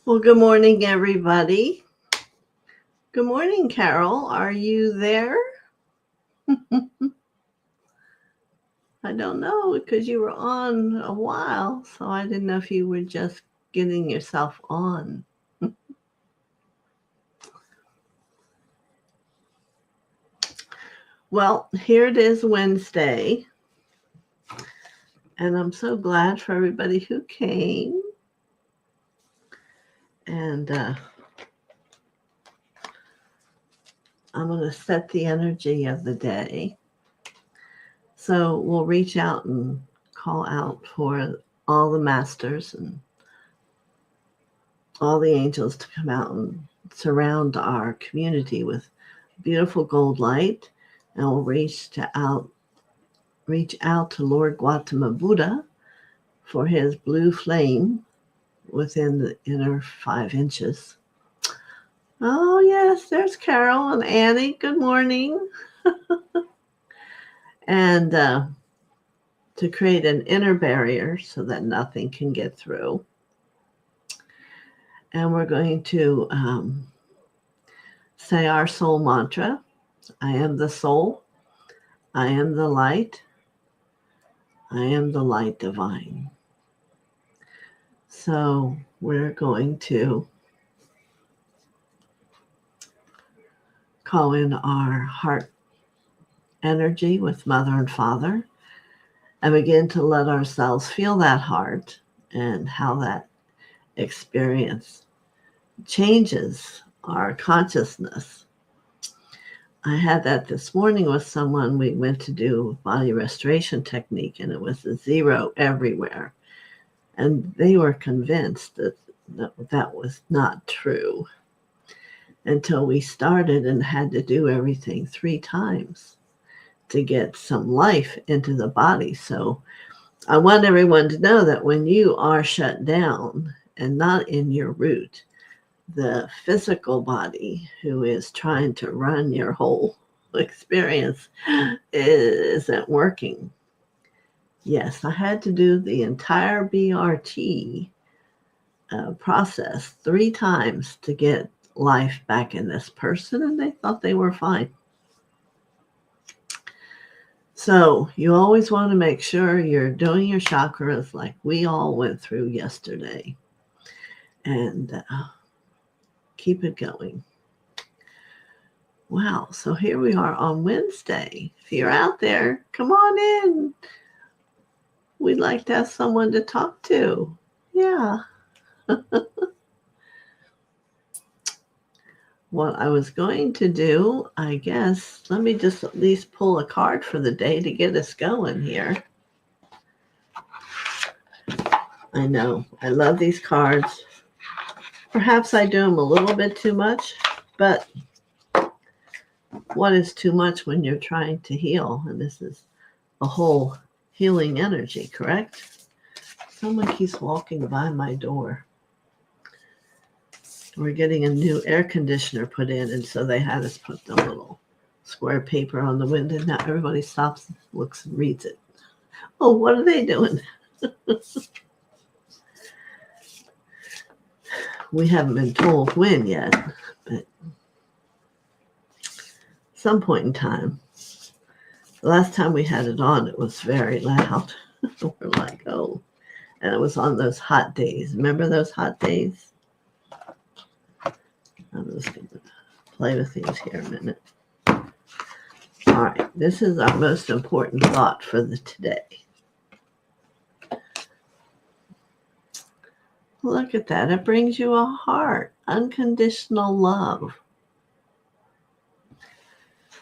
Well, good morning, everybody. Good morning, Carol. Are you there? I don't know because you were on a while, so I didn't know if you were just getting yourself on. Well, here it is Wednesday, and I'm so glad for everybody who came. And I'm going to set the energy of the day. So we'll reach out and call out for all the masters and all the angels to come out and surround our community with beautiful gold light. And we'll reach out to Lord Gautama Buddha for his blue flame within the inner 5 inches. Oh, yes, there's Carol and Annie. Good morning. And to create an inner barrier so that nothing can get through. And we're going to say our soul mantra. I am the soul. I am the light. I am the light divine. So we're going to call in our heart energy with Mother and Father and begin to let ourselves feel that heart and how that experience changes our consciousness. I had that this morning with someone. We went to do body restoration technique, and it was a 0 everywhere. And they were convinced that that was not true until we started and had to do everything 3 times to get some life into the body. So I want everyone to know that when you are shut down and not in your root, the physical body who is trying to run your whole experience isn't working. Yes, I had to do the entire BRT process 3 times to get life back in this person, and they thought they were fine. So you always want to make sure you're doing your chakras like we all went through yesterday, and keep it going. Wow, so here we are on Wednesday. If you're out there, come on in. We'd like to have someone to talk to. Yeah. What I was going to do, I guess, let me just at least pull a card for the day to get us going here. I know, I love these cards. Perhaps I do them a little bit too much, but what is too much when you're trying to heal? And this is a whole healing energy, correct? Someone keeps walking by my door. We're getting a new air conditioner put in, and so they had us put the little square paper on the window. Now everybody stops, looks, and reads it. Oh, what are they doing? We haven't been told when yet, but some point in time. The last time we had it on, it was very loud. We're like, oh. And it was on those hot days. Remember those hot days? I'm just going to play with these here a minute. All right, this is our most important thought for the today. Look at that. It brings you a heart. Unconditional love.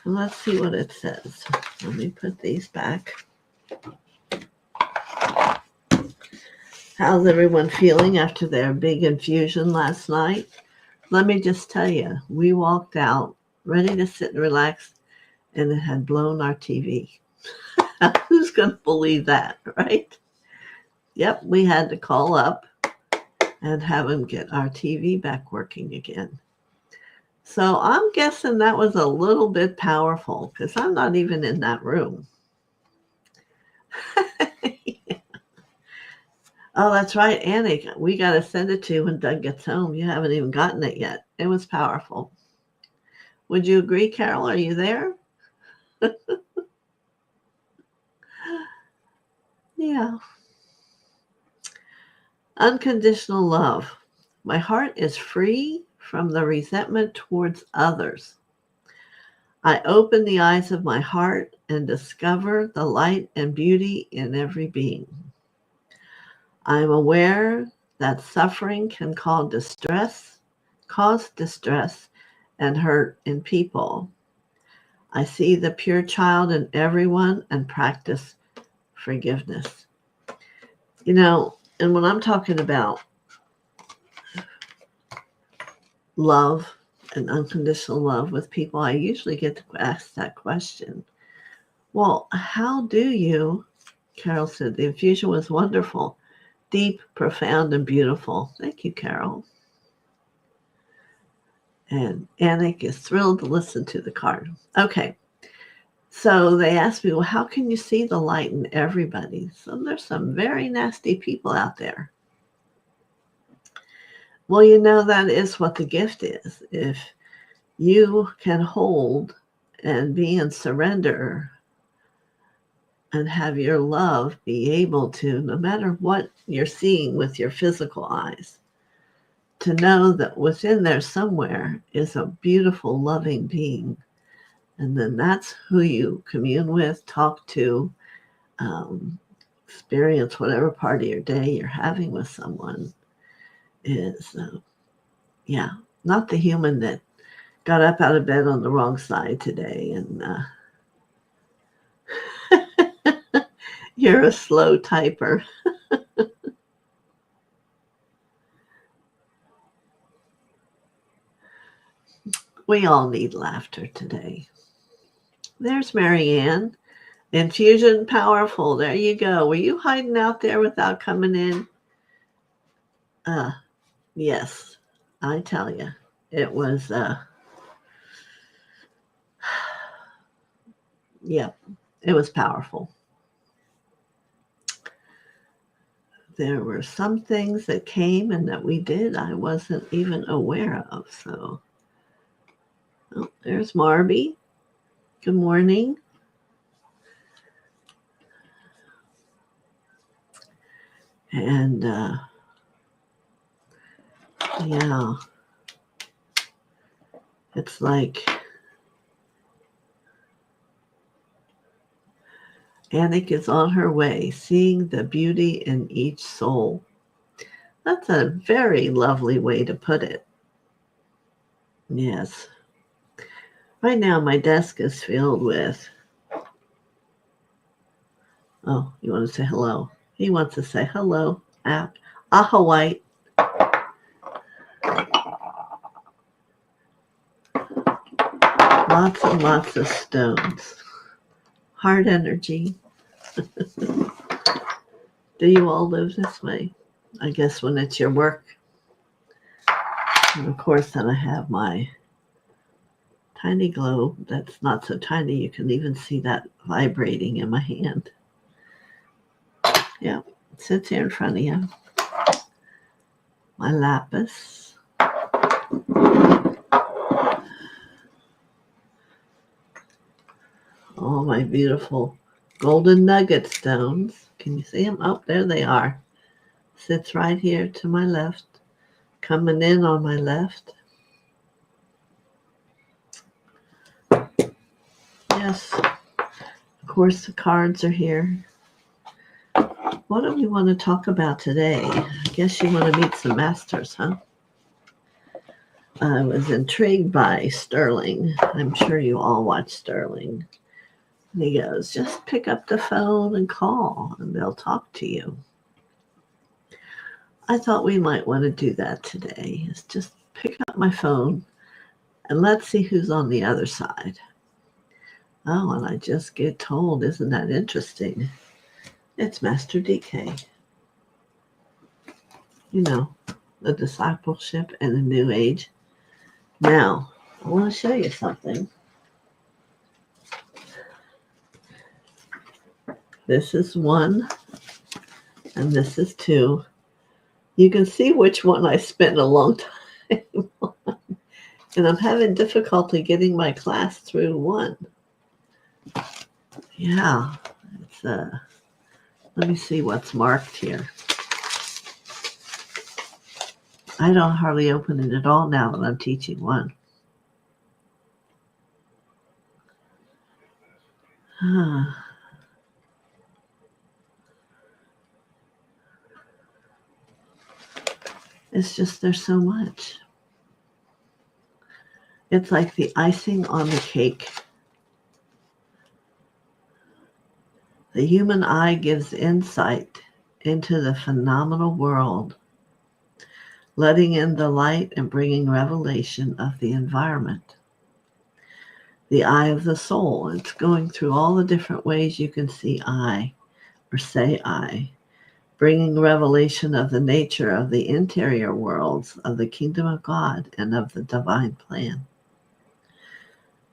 And let's see what it says. Let me put these back. How's everyone feeling after their big infusion last night? Let me just tell you, we walked out ready to sit and relax, and it had blown our TV. Who's going to believe that, right? Yep, we had to call up and have them get our TV back working again. So I'm guessing that was a little bit powerful because I'm not even in that room. Yeah. Oh, that's right, Annie. We got to send it to you when Doug gets home. You haven't even gotten it yet. It was powerful. Would you agree, Carol? Are you there? Yeah. Unconditional love. My heart is free from the resentment towards others. I open the eyes of my heart and discover the light and beauty in every being. I am aware that suffering can cause distress and hurt in people. I see the pure child in everyone and practice forgiveness. And when I'm talking about love and unconditional love with people, I usually get to ask that question. Well, how do you? Carol said the infusion was wonderful, deep, profound, and beautiful. Thank you, Carol. And Anik is thrilled to listen to the card. Okay. So they asked me, well, how can you see the light in everybody? So there's some very nasty people out there. Well, that is what the gift is. If you can hold and be in surrender and have your love be able to, no matter what you're seeing with your physical eyes, to know that within there somewhere is a beautiful, loving being. And then that's who you commune with, talk to, experience whatever part of your day you're having with someone is, not the human that got up out of bed on the wrong side today and you're a slow typer. We all need laughter today. There's Marianne. Infusion powerful. There you go. Were you hiding out there without coming in? Yes, I tell you, it was, it was powerful. There were some things that came and that we did I wasn't even aware of. So, there's Marby. Good morning. And, it's like Anik is on her way, seeing the beauty in each soul. That's a very lovely way to put it. Yes. Right now, my desk is filled with... Oh, you want to say hello? He wants to say hello. White. Lots and lots of stones. Heart energy. Do you all live this way? I guess when it's your work. And of course, then I have my tiny globe that's not so tiny you can even see that vibrating in my hand. Yeah, it sits here in front of you. My lapis. All my beautiful golden nugget stones. Can you see them? Oh, there they are. Sits right here to my left. Coming in on my left. Yes. Of course, the cards are here. What do we want to talk about today? I guess you want to meet some masters, huh? I was intrigued by Sterling. I'm sure you all watch Sterling. And he goes, just pick up the phone and call, and they'll talk to you. I thought we might want to do that today, is just pick up my phone and let's see who's on the other side. Oh, and I just get told, isn't that interesting? It's Master DK. The discipleship and the new age. Now, I want to show you something. This is one and this is 2. You can see which one I spent a long time on. And I'm having difficulty getting my class through 1. Yeah, it's let me see what's marked here. I don't hardly open it at all now that I'm teaching 1. It's just there's so much. It's like the icing on the cake. The human eye gives insight into the phenomenal world, letting in the light and bringing revelation of the environment. The eye of the soul, it's going through all the different ways you can see I or say I, bringing revelation of the nature of the interior worlds of the kingdom of God and of the divine plan.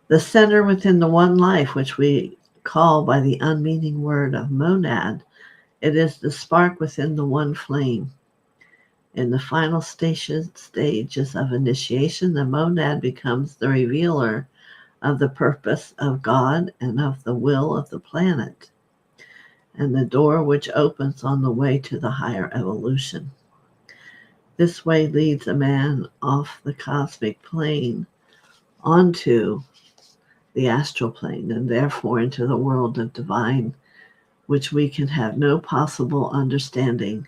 The center within the one life, which we call by the unmeaning word of monad, it is the spark within the one flame. In the final stages of initiation, the monad becomes the revealer of the purpose of God and of the will of the planet, and the door which opens on the way to the higher evolution. This way leads a man off the cosmic plane onto the astral plane, and therefore into the world of divine, which we can have no possible understanding,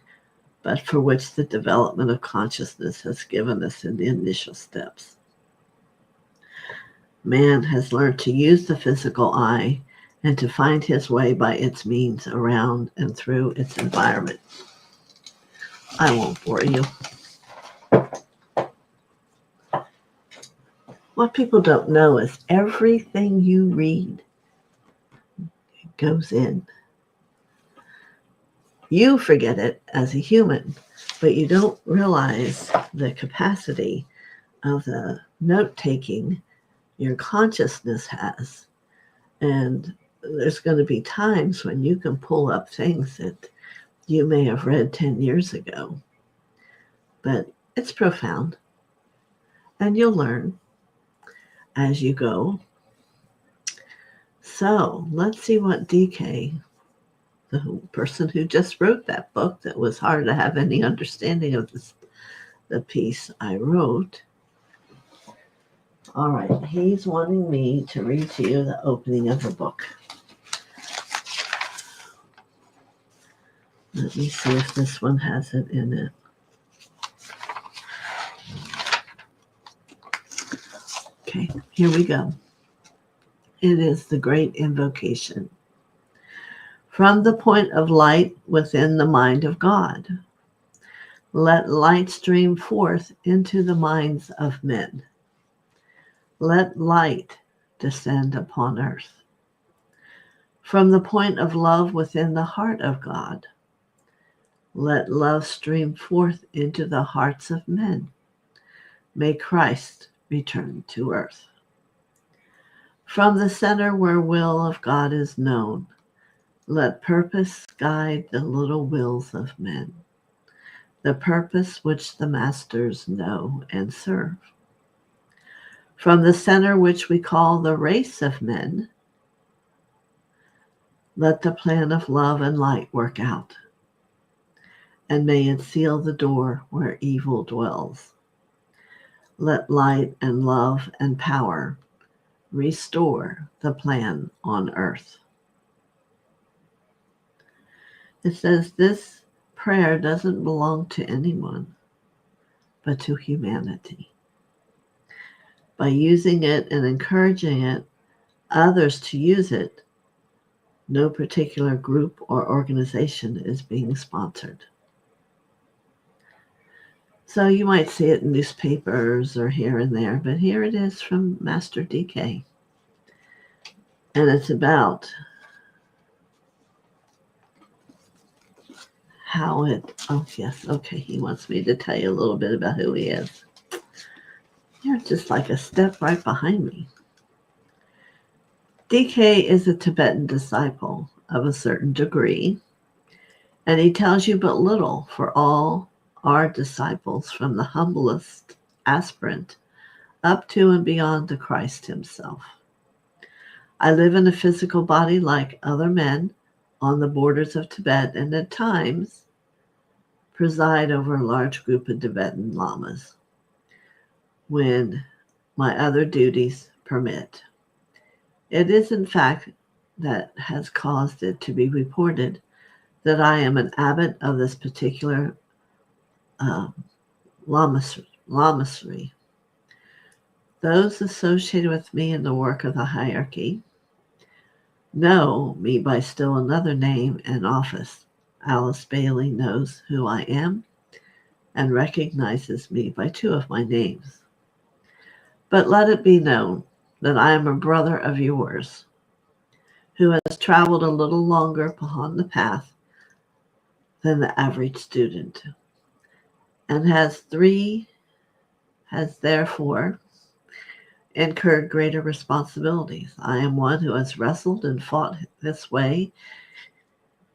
but for which the development of consciousness has given us in the initial steps. Man has learned to use the physical eye and to find his way by its means around and through its environment. I won't bore you. What people don't know is everything you read goes in. You forget it as a human, but you don't realize the capacity of the note-taking your consciousness has. And there's going to be times when you can pull up things that you may have read 10 years ago. But it's profound. And you'll learn as you go. So let's see what DK, the person who just wrote that book that was hard to have any understanding of the piece I wrote. All right, he's wanting me to read to you the opening of the book. Let me see if this one has it in it. Okay, here we go. It is the great invocation. From the point of light within the mind of God, let light stream forth into the minds of men. Let light descend upon earth. From the point of love within the heart of God, let love stream forth into the hearts of men. May Christ return to earth. From the center where will of God is known, let purpose guide the little wills of men, the purpose which the masters know and serve. From the center which we call the race of men, let the plan of love and light work out, and may it seal the door where evil dwells. Let light and love and power restore the plan on earth. It says this prayer doesn't belong to anyone, but to humanity. By using it and encouraging others to use it, no particular group or organization is being sponsored. So you might see it in newspapers or here and there, but here it is from Master DK. And it's about how he wants me to tell you a little bit about who he is. You're just like a step right behind me. DK is a Tibetan disciple of a certain degree And he tells you but little, for all are disciples from the humblest aspirant up to and beyond the Christ himself. I live in a physical body like other men on the borders of Tibet, and at times preside over a large group of Tibetan lamas when my other duties permit. It is, in fact, that has caused it to be reported that I am an abbot of this particular lamasery. Those associated with me in the work of the hierarchy know me by still another name and office. Alice Bailey knows who I am and recognizes me by two of my names. But let it be known that I am a brother of yours who has traveled a little longer upon the path than the average student, and has therefore incurred greater responsibilities. I am one who has wrestled and fought this way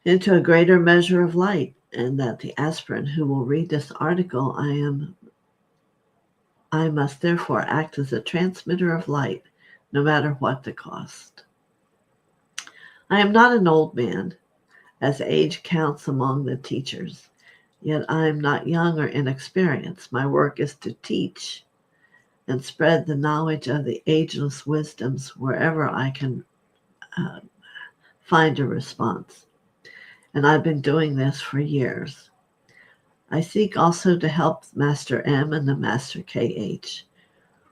into a greater measure of light, and that the aspirant who will read this article, I must therefore act as a transmitter of light, no matter what the cost. I am not an old man, as age counts among the teachers, yet I am not young or inexperienced. My work is to teach and spread the knowledge of the ageless wisdoms wherever I can find a response. And I've been doing this for years. I seek also to help Master M and the Master KH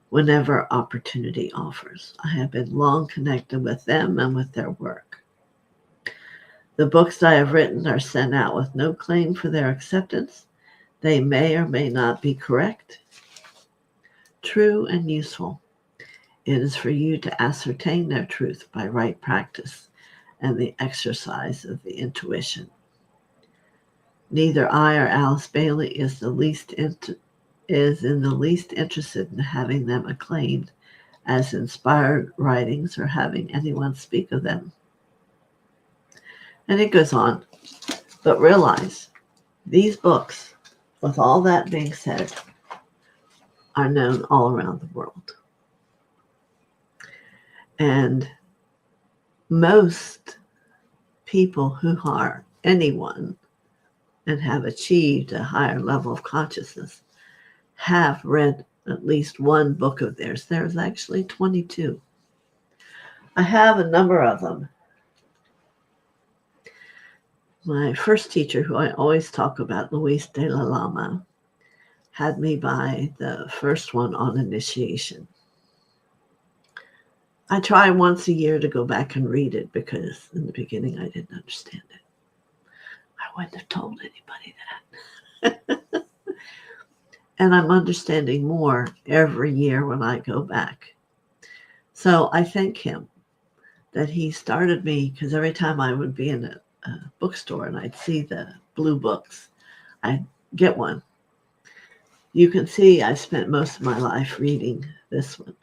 whenever opportunity offers. I have been long connected with them and with their work. The books I have written are sent out with no claim for their acceptance. They may or may not be correct, true, and useful. It is for you to ascertain their truth by right practice and the exercise of the intuition. Neither I or Alice Bailey is in the least interested in having them acclaimed as inspired writings or having anyone speak of them. And it goes on. But realize, these books, with all that being said, are known all around the world. And most people who are anyone and have achieved a higher level of consciousness have read at least one book of theirs. There's actually 22. I have a number of them. My first teacher, who I always talk about, Luis de la Lama, had me buy the first one on initiation. I try once a year to go back and read it because in the beginning I didn't understand it. I wouldn't have told anybody that. And I'm understanding more every year when I go back. So I thank him that he started me, because every time I would be in a bookstore and I'd see the blue books, I'd get one. You can see I spent most of my life reading this one.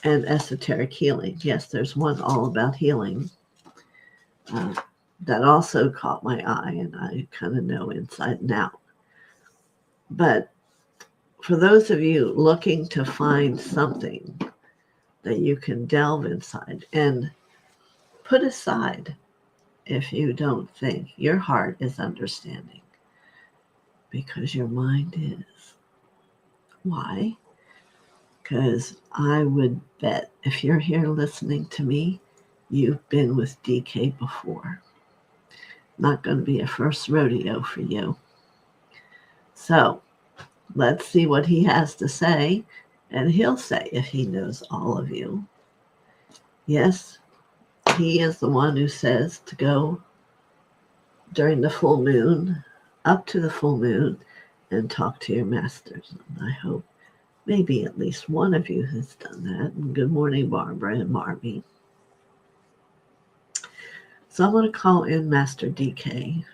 And Esoteric Healing. Yes, there's one all about healing that also caught my eye, and I kind of know inside and out. But for those of you looking to find something that you can delve inside and put aside, if you don't think, your heart is understanding, because your mind is. Why? Because I would bet if you're here listening to me, you've been with DK before. Not going to be a first rodeo for you. So let's see what he has to say, and he'll say if he knows all of you. Yes, he is the one who says to go during the full moon, up to the full moon, and talk to your masters. And I hope maybe at least one of you has done that. And good morning, Barbara and Marmy. So I'm going to call in Master DK.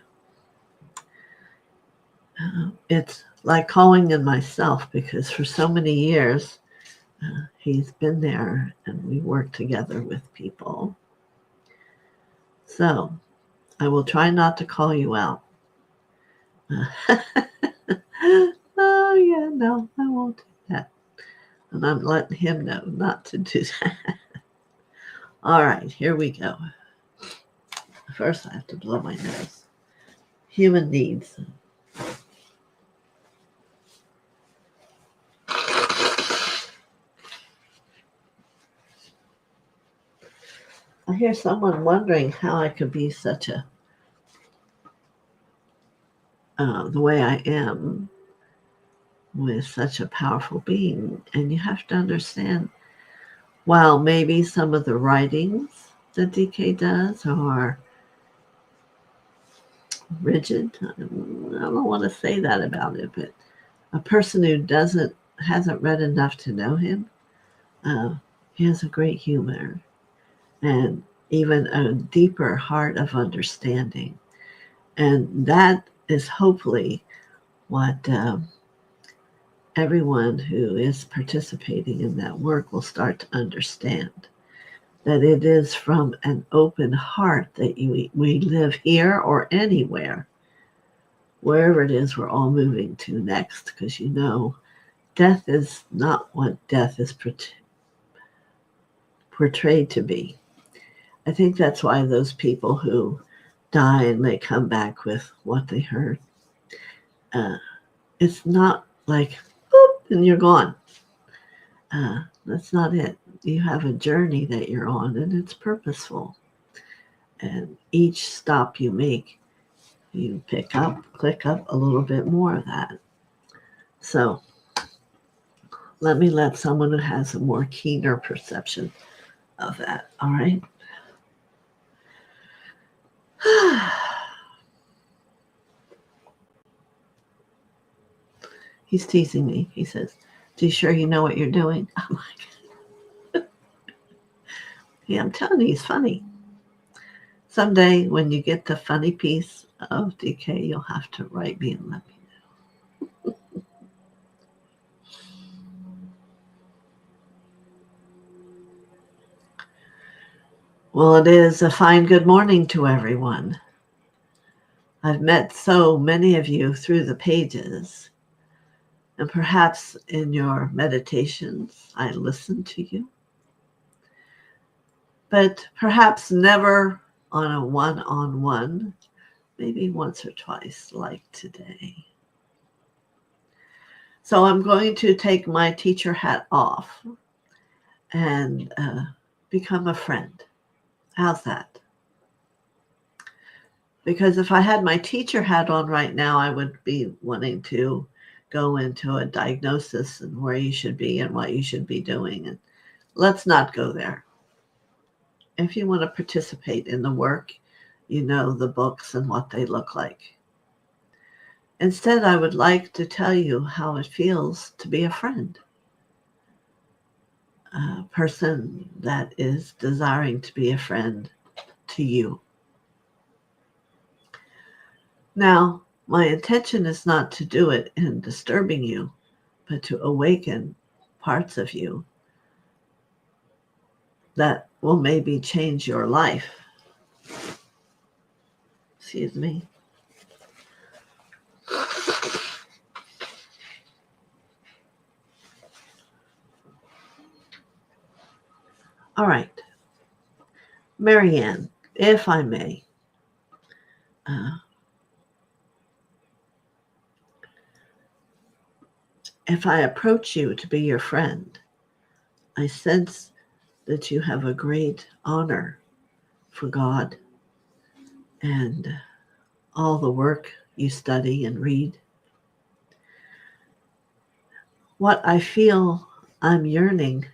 It's like calling in myself, because for so many years, he's been there and we work together with people. So I will try not to call you out. Oh, yeah, no, I won't do that. And I'm letting him know not to do that. All right, here we go. First, I have to blow my nose. Human needs. I hear someone wondering how I could be such a, the way I am with such a powerful being. And you have to understand, while maybe some of the writings that DK does are rigid, I don't want to say that about it, but a person who hasn't read enough to know him, he has a great humor and even a deeper heart of understanding. And that is hopefully what everyone who is participating in that work will start to understand. That it is from an open heart that we live here or anywhere, wherever it is we're all moving to next, because death is not what death is portrayed to be. I think that's why those people who die and they come back with what they heard, it's not like, boop, and you're gone. That's not it. You have a journey that you're on, and it's purposeful. And each stop you make, you click up a little bit more of that. So let someone who has a more keener perception of that. All right. He's teasing me. He says, "Do you sure you know what you're doing?" I'm like, yeah, I'm telling you, he's funny. Someday when you get the funny piece of DK, you'll have to write me and let me know. Well, it is a fine good morning to everyone. I've met so many of you through the pages, and perhaps in your meditations I listen to you, but perhaps never on a one-on-one, maybe once or twice like today. So I'm going to take my teacher hat off and become a friend. How's that? Because if I had my teacher hat on right now, I would be wanting to go into a diagnosis and where you should be and what you should be doing. And let's not go there. If you want to participate in the work, you know the books and what they look like. Instead, I would like to tell you how it feels to be a friend. A person that is desiring to be a friend to you. Now, my intention is not to do it in disturbing you, but to awaken parts of you that will maybe change your life. Excuse me. All right. Marianne, if I may, if I approach you to be your friend, I sense that you have a great honor for God and all the work you study and read. What I feel I'm yearning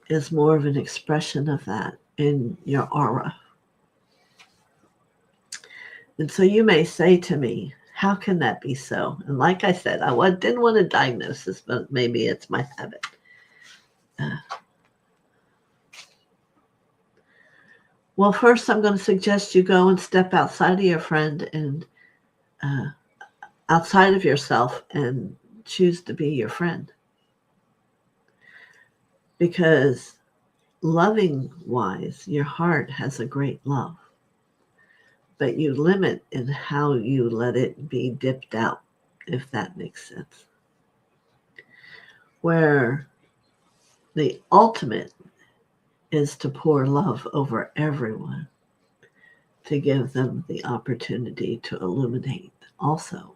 is more of an expression of that in your aura. And so you may say to me, how can that be so? And like I said, I didn't want a diagnosis, but maybe it's my habit. Well, first I'm going to suggest you go and step outside of your friend and outside of yourself and choose to be your friend. Because loving wise, your heart has a great love. but you limit in how you let it be dipped out, if that makes sense. Where the ultimate is to pour love over everyone, to give them the opportunity to illuminate also.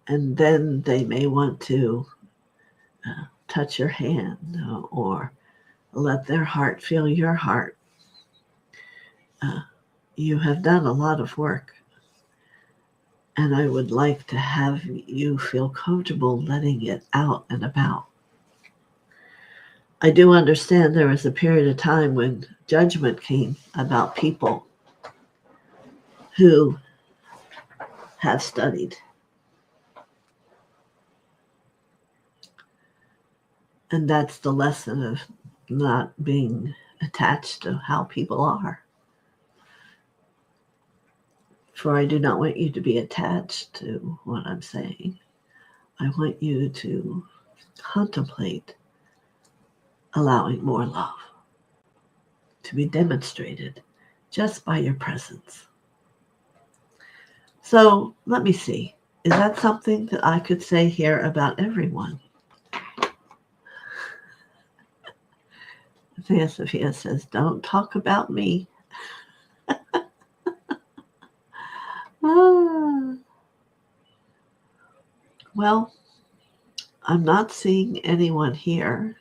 And then they may want to touch your hand or let their heart feel your heart. You have done a lot of work, and I would like to have you feel comfortable letting it out and about. I do understand there was a period of time when judgment came about people who have studied. And that's the lesson of not being attached to how people are. For I do not want you to be attached to what I'm saying. I want you to contemplate allowing more love to be demonstrated just by your presence. So let me see. Is that something that I could say here about everyone? TheoSophia says, don't talk about me. Well, I'm not seeing anyone here.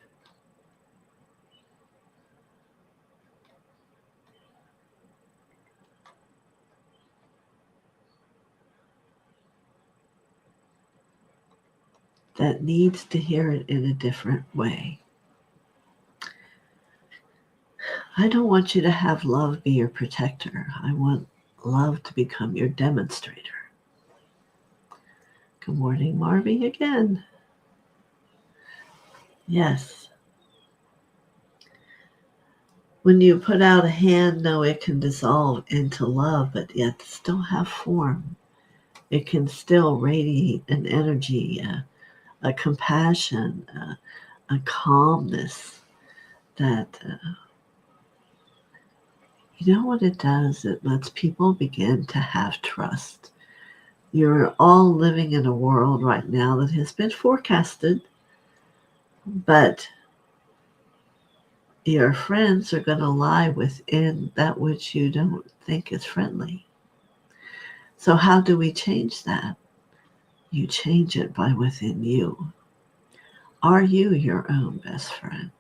That needs to hear it in a different way. I don't want you to have love be your protector. I want love to become your demonstrator. Good morning, Marby, again. Yes. When you put out a hand, no, it can dissolve into love, but yet still have form. It can still radiate an energy, a compassion, a calmness that, you know what it does? It lets people begin to have trust. You're all living in a world right now that has been forecasted, but your friends are going to lie within that which you don't think is friendly. So how do we change that? You change it by within you. Are you your own best friend?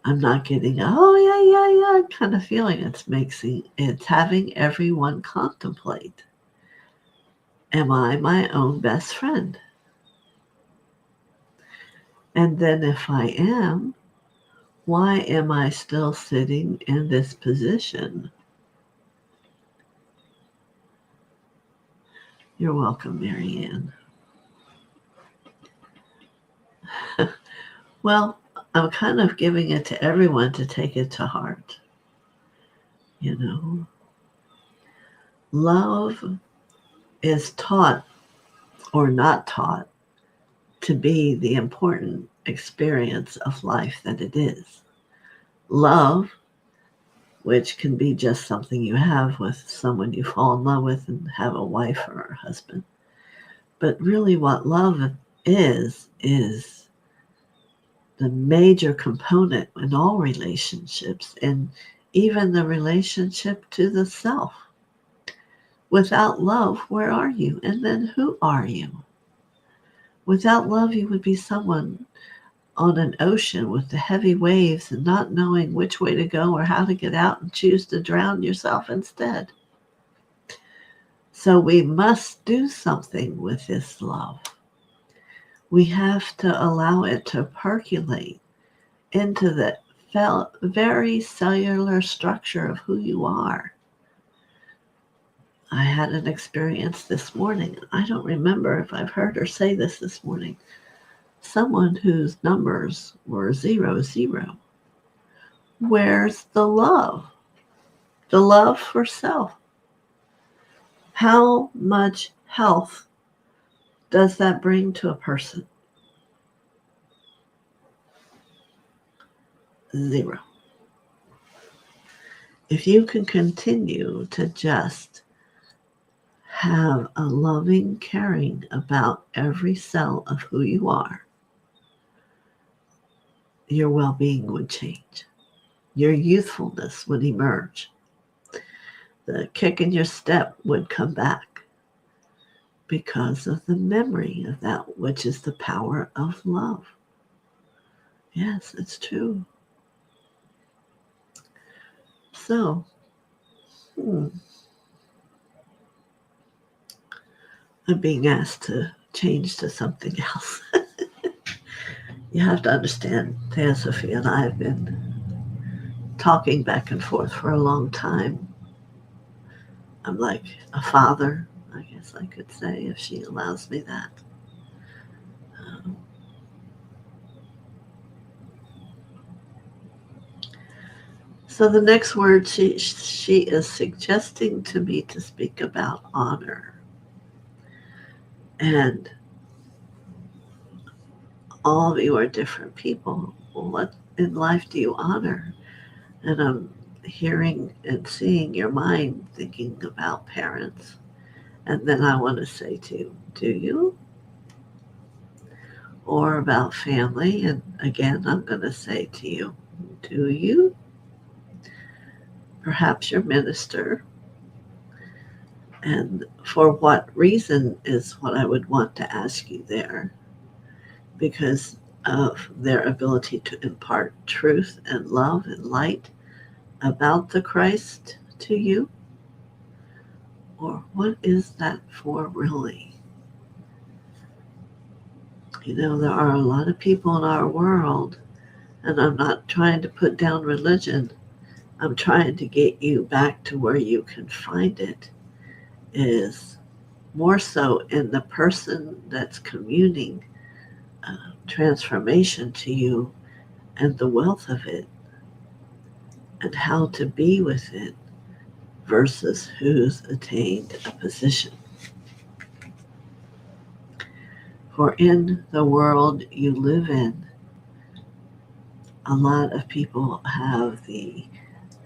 I'm not getting, yeah, kind of feeling. It's having everyone contemplate. Am I my own best friend? And then if I am, why am I still sitting in this position? You're welcome, Marianne. Well, I'm kind of giving it to everyone to take it to heart. You know, love is taught or not taught to be the important experience of life that it is. Love, which can be just something you have with someone you fall in love with and have a wife or a husband. But really what love is the major component in all relationships, and even the relationship to the self. Without love, where are you? And then who are you? Without love, you would be someone on an ocean with the heavy waves and not knowing which way to go or how to get out and choose to drown yourself instead. So we must do something with this love. We have to allow it to percolate into the very cellular structure of who you are. I had an experience this morning. I don't remember if I've heard her say this morning. Someone whose numbers were 0, 0. Where's the love? The love for self. How much health does that bring to a person? 0. if you can continue to just have a loving caring about every cell of who you are, your well-being would change. Your youthfulness would emerge. The kick in your step would come back because of the memory of that which is the power of love. Yes, it's true. So, I'm being asked to change to something else. You have to understand, TheoSophia and I have been talking back and forth for a long time. I'm like a father, I guess I could say, if she allows me that. So the next word she is suggesting to me to speak about honor. And all of you are different people. Well, what in life do you honor? And I'm hearing and seeing your mind thinking about parents. And then I want to say to you, do you? Or about family. And again, I'm going to say to you, do you? Perhaps your minister. And for what reason is what I would want to ask you there, because of their ability to impart truth and love and light about the Christ to you? Or what is that for really? You know, there are a lot of people in our world, and I'm not trying to put down religion. I'm trying to get you back to where you can find it, is more so in the person that's communing transformation to you and the wealth of it and how to be with it versus who's attained a position. For in the world you live in, a lot of people have the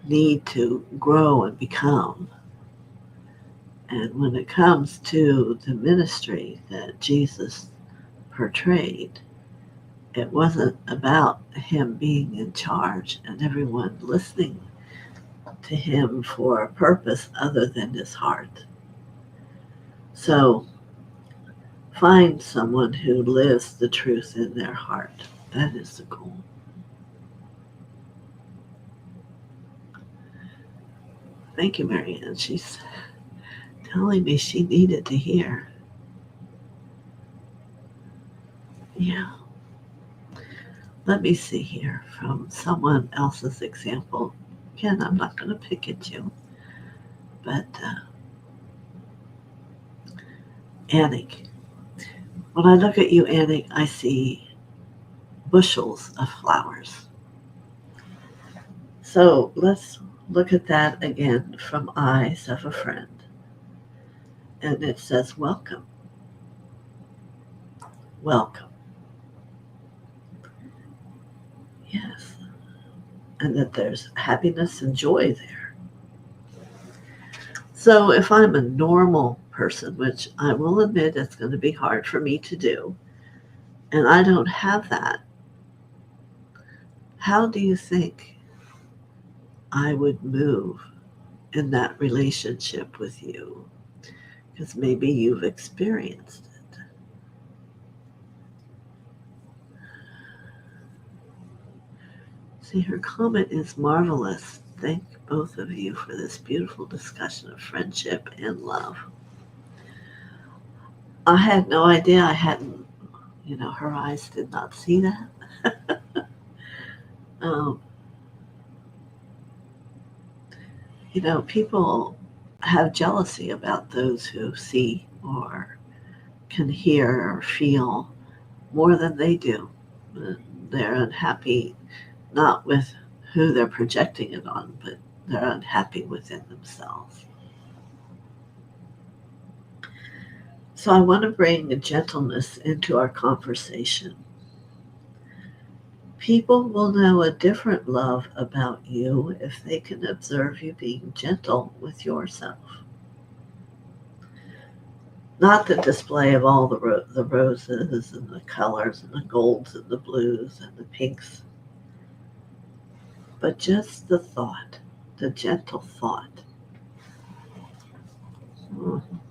need to grow and become. And when it comes to the ministry that Jesus portrayed, it wasn't about him being in charge and everyone listening to him for a purpose other than his heart. So find someone who lives the truth in their heart. That is the goal. Thank you, Marianne. She's telling me she needed to hear. Yeah. Let me see here from someone else's example. Again, I'm not going to pick at you, but Anik. When I look at you, Anik, I see bushels of flowers. So let's look at that again from eyes of a friend. And it says, welcome. Welcome. Yes. And that there's happiness and joy there. So if I'm a normal person, which I will admit it's going to be hard for me to do, and I don't have that, how do you think I would move in that relationship with you? Because maybe you've experienced it. See, her comment is marvelous. Thank both of you for this beautiful discussion of friendship and love. I had no idea. I hadn't, her eyes did not see that. People have jealousy about those who see or can hear or feel more than they do. They're unhappy not with who they're projecting it on, but they're unhappy within themselves. So I want to bring a gentleness into our conversation People will know a different love about you if they can observe you being gentle with yourself. Not the display of all the roses and the colors and the golds and the blues and the pinks, but just the thought, the gentle thought.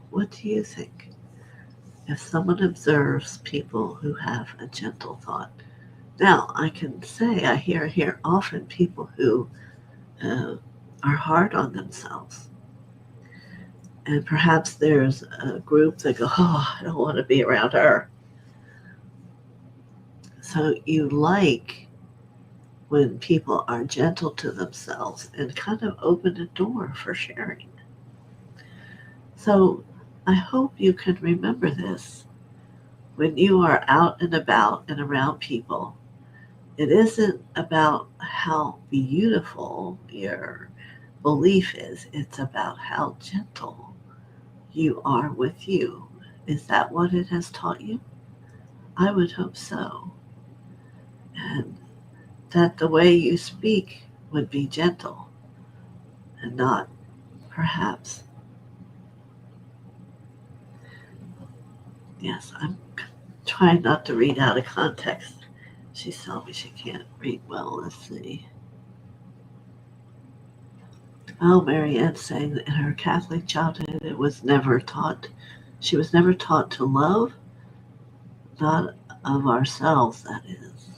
What do you think? If someone observes people who have a gentle thought. Now, I can say I hear here often people who are hard on themselves. And perhaps there's a group that go, oh, I don't want to be around her. So you like when people are gentle to themselves and kind of open a door for sharing. So I hope you can remember this. When you are out and about and around people, it isn't about how beautiful your belief is. It's about how gentle you are with you. Is that what it has taught you? I would hope so. And that the way you speak would be gentle and not perhaps. Yes, I'm trying not to read out of context. She's telling me she can't read well. Let's see. Oh, Marianne's saying that in her Catholic childhood, it was never taught. She was never taught to love, not of ourselves, that is.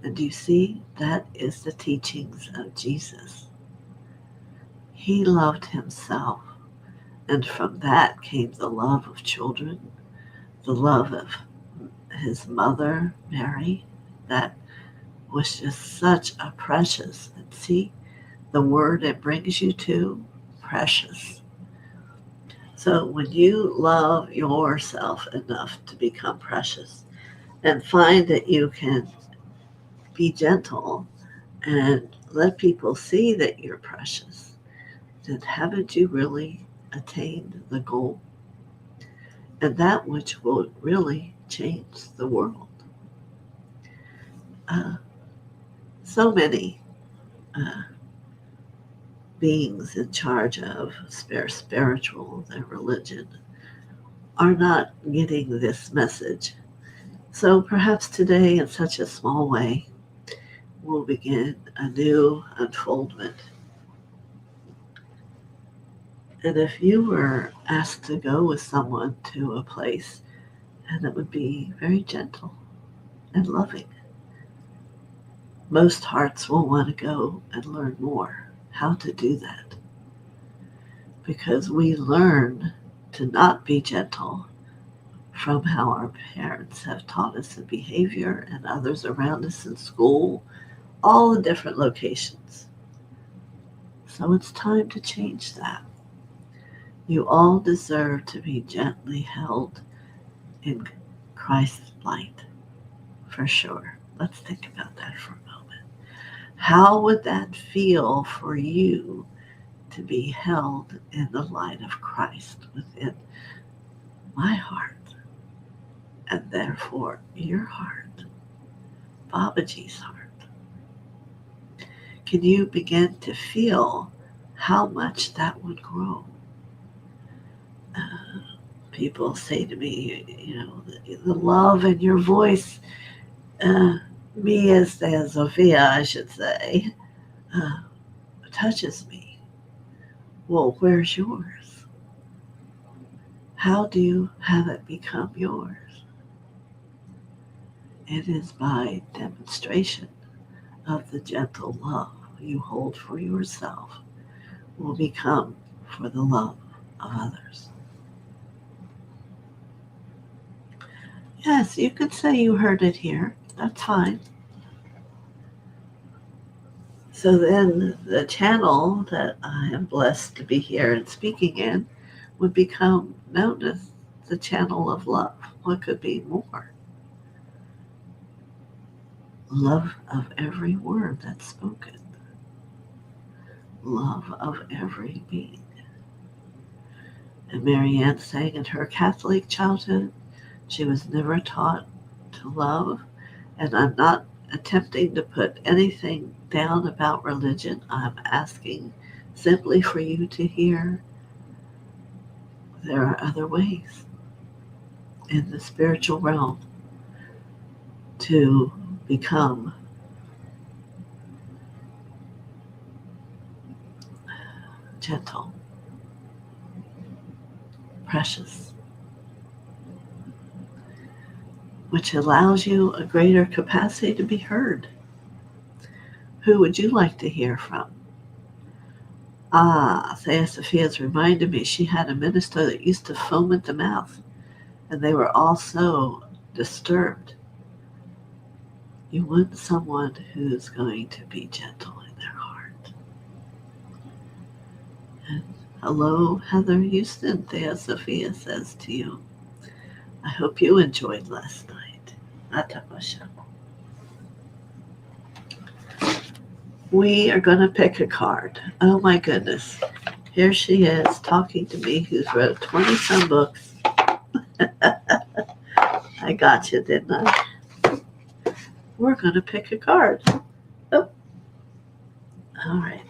And you see, that is the teachings of Jesus. He loved himself, and from that came the love of children, the love of his mother, Mary, that was just such a precious, and see, the word it brings you to, precious. So when you love yourself enough to become precious and find that you can be gentle and let people see that you're precious, then haven't you really attained the goal? And that which will really change the world. So many beings in charge of spiritual, their religion, are not getting this message. So perhaps today, in such a small way, we'll begin a new unfoldment. And if you were asked to go with someone to a place, and it would be very gentle and loving, most hearts will want to go and learn more how to do that. Because we learn to not be gentle from how our parents have taught us in behavior and others around us in school, all the different locations. So it's time to change that. You all deserve to be gently held in Christ's light, for sure. Let's think about that for a moment. How would that feel for you to be held in the light of Christ within my heart, and therefore your heart, Babaji's heart? Can you begin to feel how much that would grow? People say to me, the love in your voice, me as TheoSophia, I should say, touches me. Well, where's yours? How do you have it become yours? It is by demonstration of the gentle love you hold for yourself will become for the love of others. Yes, you could say you heard it here. That's fine. So then the channel that I am blessed to be here and speaking in would become known as the channel of love. What could be more? Love of every word that's spoken. Love of every being. And Marianne saying in her Catholic childhood, she was never taught to love. And I'm not attempting to put anything down about religion. I'm asking simply for you to hear there are other ways in the spiritual realm to become gentle, precious, which allows you a greater capacity to be heard. Who would you like to hear from? TheoSophia's reminded me she had a minister that used to foam at the mouth, and they were all so disturbed. You want someone who's going to be gentle in their heart. And hello, Heather Houston, TheoSophia says to you. I hope you enjoyed last night. Atamasha. We are going to pick a card. Oh my goodness. Here she is talking to me who's wrote 20-some books. I got you, didn't I? We're going to pick a card. Oh. All right.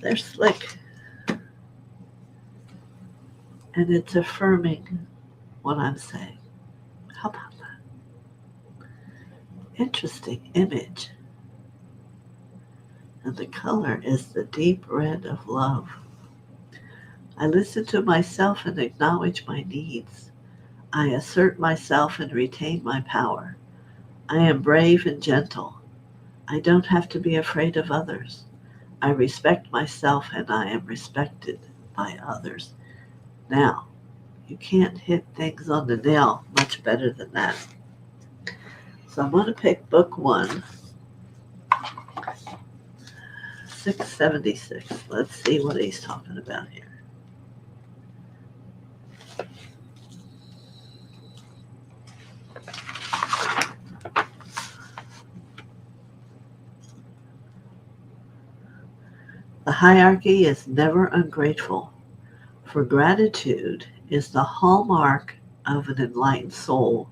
They're slick. And it's affirming what I'm saying. How about that? Interesting image. And the color is the deep red of love. I listen to myself and acknowledge my needs. I assert myself and retain my power. I am brave and gentle. I don't have to be afraid of others. I respect myself and I am respected by others. Now, you can't hit things on the nail much better than that. So I'm going to pick book 1, 676. Let's see what he's talking about here. The hierarchy is never ungrateful, for gratitude is the hallmark of an enlightened soul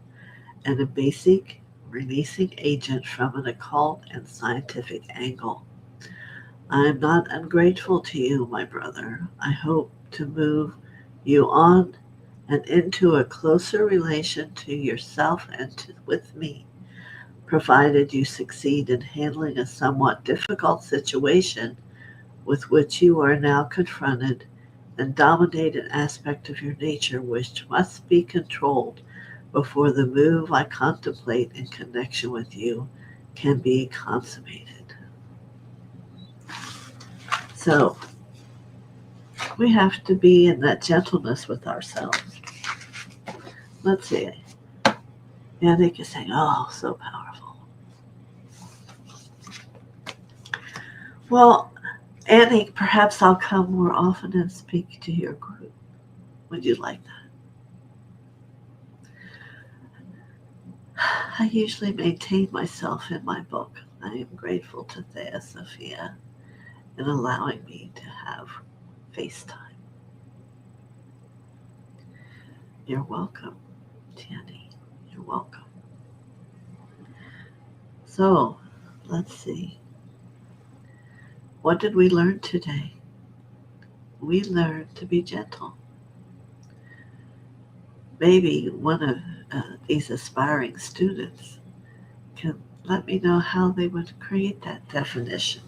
and a basic releasing agent from an occult and scientific angle. I am not ungrateful to you, my brother. I hope to move you on and into a closer relation to yourself and with me, provided you succeed in handling a somewhat difficult situation with which you are now confronted and dominate an aspect of your nature which must be controlled before the move I contemplate in connection with you can be consummated. So, we have to be in that gentleness with ourselves. Let's see. Yannick is saying, oh, so powerful. Well, Annie, perhaps I'll come more often and speak to your group. Would you like that? I usually maintain myself in my book. I am grateful to TheoSophia in allowing me to have FaceTime. You're welcome, Tiani. You're welcome. So, let's see. What did we learn today? We learned to be gentle. Maybe one of these aspiring students can let me know how they would create that definition.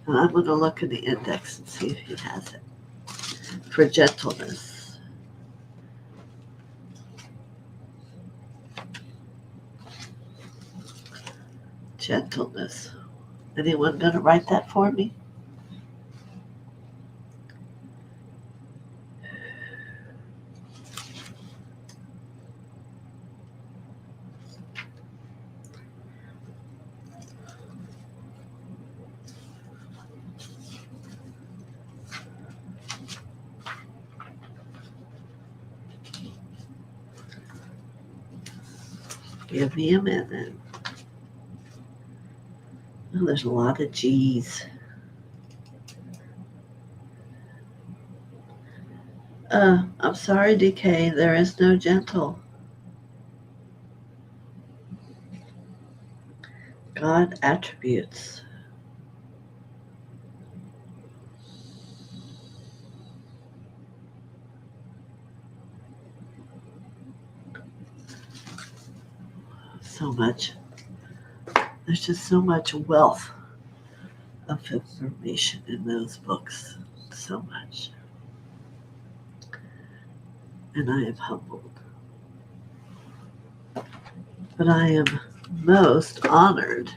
And I'm going to look in the index and see if he has it. For gentleness. Gentleness. Anyone going to write that for me? Give me a minute. Oh, there's a lot of G's. I'm sorry, DK, there is no gentle. God attributes. So much. There's just so much wealth of information in those books. So much. And I am humbled. But I am most honored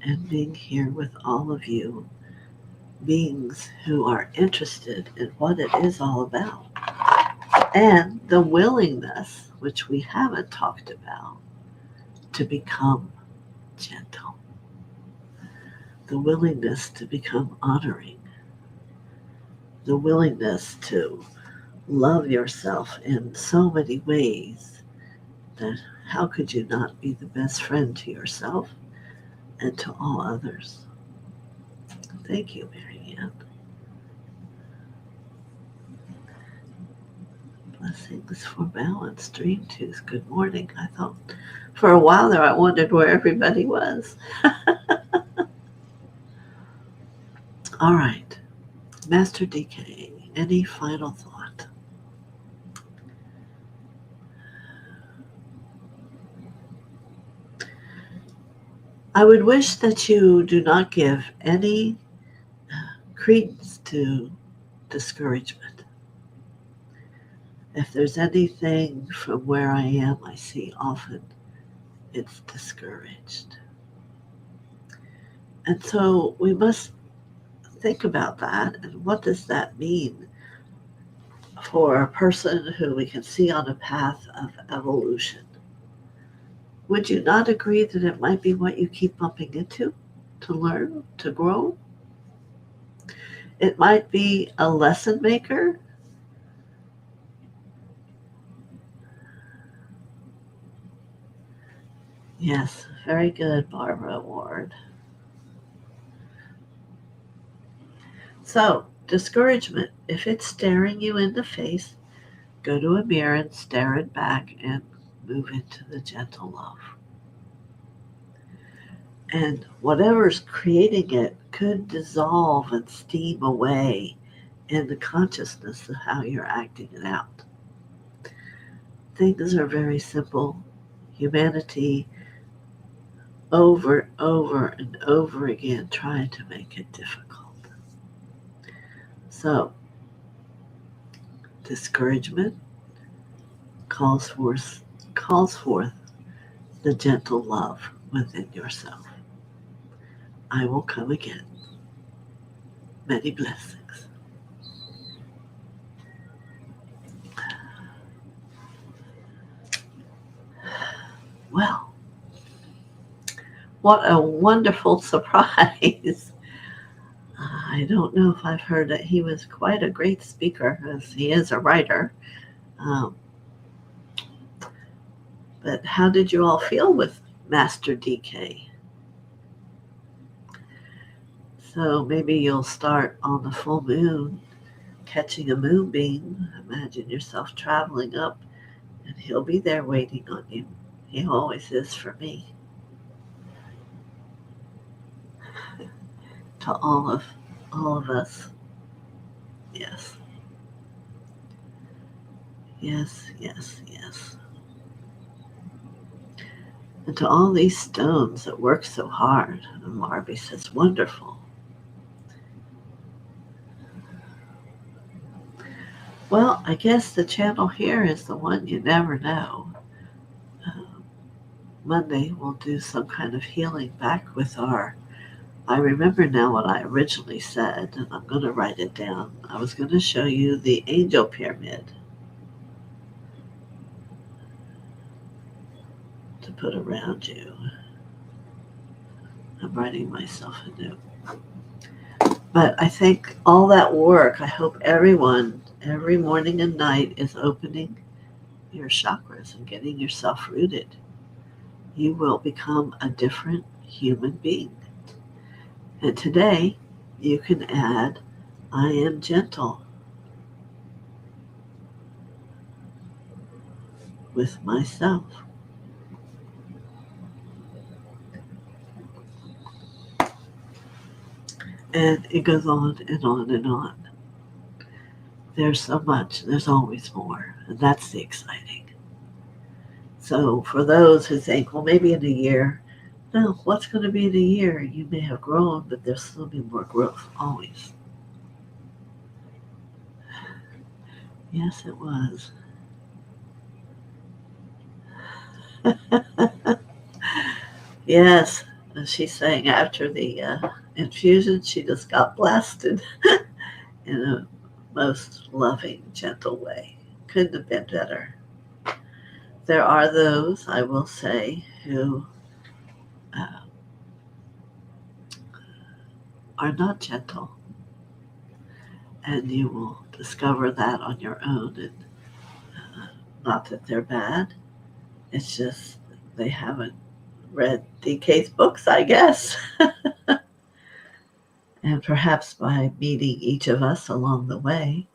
in being here with all of you beings who are interested in what it is all about. And the willingness, which we haven't talked about, to become gentle. The willingness to become honoring. The willingness to love yourself in so many ways that how could you not be the best friend to yourself and to all others? Thank you, Marianne. Blessings for balance. Dream twos. Good morning. I thought for a while there I wondered where everybody was. All right. Master DK, any final thought? I would wish that you do not give any credence to discouragement. If there's anything from where I am, I see often it's discouraged. And so we must think about that and what does that mean for a person who we can see on a path of evolution. Would you not agree that it might be what you keep bumping into to learn, to grow? It might be a lesson maker. Yes, very good, Barbara Ward. So, discouragement, if it's staring you in the face, go to a mirror and stare it back and move into the gentle love. And whatever's creating it could dissolve and steam away in the consciousness of how you're acting it out. Things are very simple. Humanity over and over again trying to make it difficult. So, discouragement calls forth the gentle love within yourself. I will come again. Many blessings. Well, what a wonderful surprise. I don't know if I've heard that he was quite a great speaker, as he is a writer. But how did you all feel with Master DK? So maybe you'll start on the full moon, catching a moonbeam. Imagine yourself traveling up, and he'll be there waiting on you. He always is for me. To all of us. Yes. Yes, yes, yes. And to all these stones that work so hard, and Marby says, wonderful. Well, I guess the channel here is the one you never know. Monday we'll do some kind of healing back with I remember now what I originally said, and I'm going to write it down. I was going to show you the angel pyramid to put around you. I'm writing myself a note. But I think all that work, I hope everyone, every morning and night, is opening your chakras and getting yourself rooted. You will become a different human being. And today, you can add, I am gentle with myself. And it goes on and on and on. There's so much, there's always more. And that's the exciting. So for those who think, well, maybe in a year, no, what's going to be in a year? You may have grown, but there'll still be more growth, always. Yes, it was. Yes, she's saying after the infusion, she just got blasted in a most loving, gentle way. Couldn't have been better. There are those, I will say, who uh, are not gentle, and you will discover that on your own. And not that they're bad, it's just they haven't read DK's books, I guess. And perhaps by meeting each of us along the way,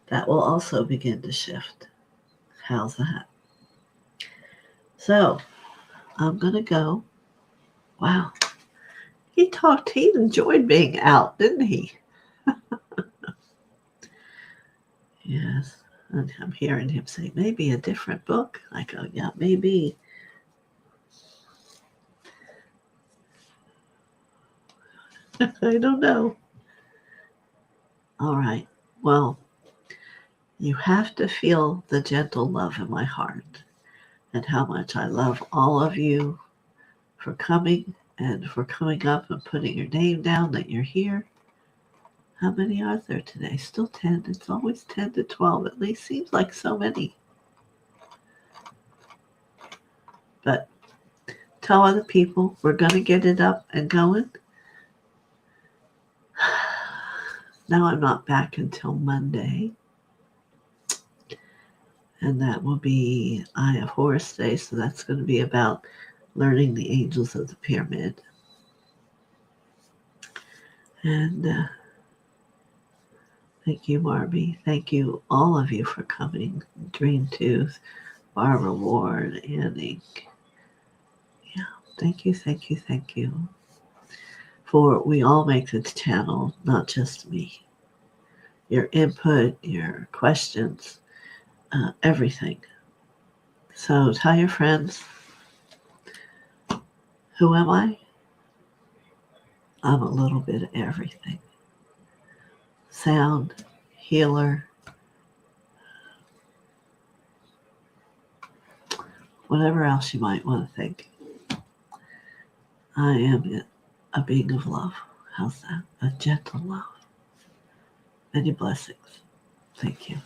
that will also begin to shift. How's that? So I'm going to go. Wow. He enjoyed being out, didn't he? Yes. And I'm hearing him say, maybe a different book. I go, yeah, maybe. I don't know. All right. Well, you have to feel the gentle love in my heart and how much I love all of you for coming and for coming up and putting your name down that you're here. How many are there today? Still 10. It's always 10 to 12 at least. Seems like so many. But tell other people we're going to get it up and going. Now I'm not back until Monday. And that will be Eye of Horus Day. So that's going to be about learning the angels of the pyramid. And thank you, Barbie. Thank you, all of you, for coming. Dream Tooth, Barbara Ward, Annie. Yeah, thank you, thank you, thank you. For we all make this channel, not just me. Your input, your questions, everything. So tell your friends, who am I? I'm a little bit of everything. Sound, healer, whatever else you might want to think. I am a being of love. How's that? A gentle love. Many blessings. Thank you.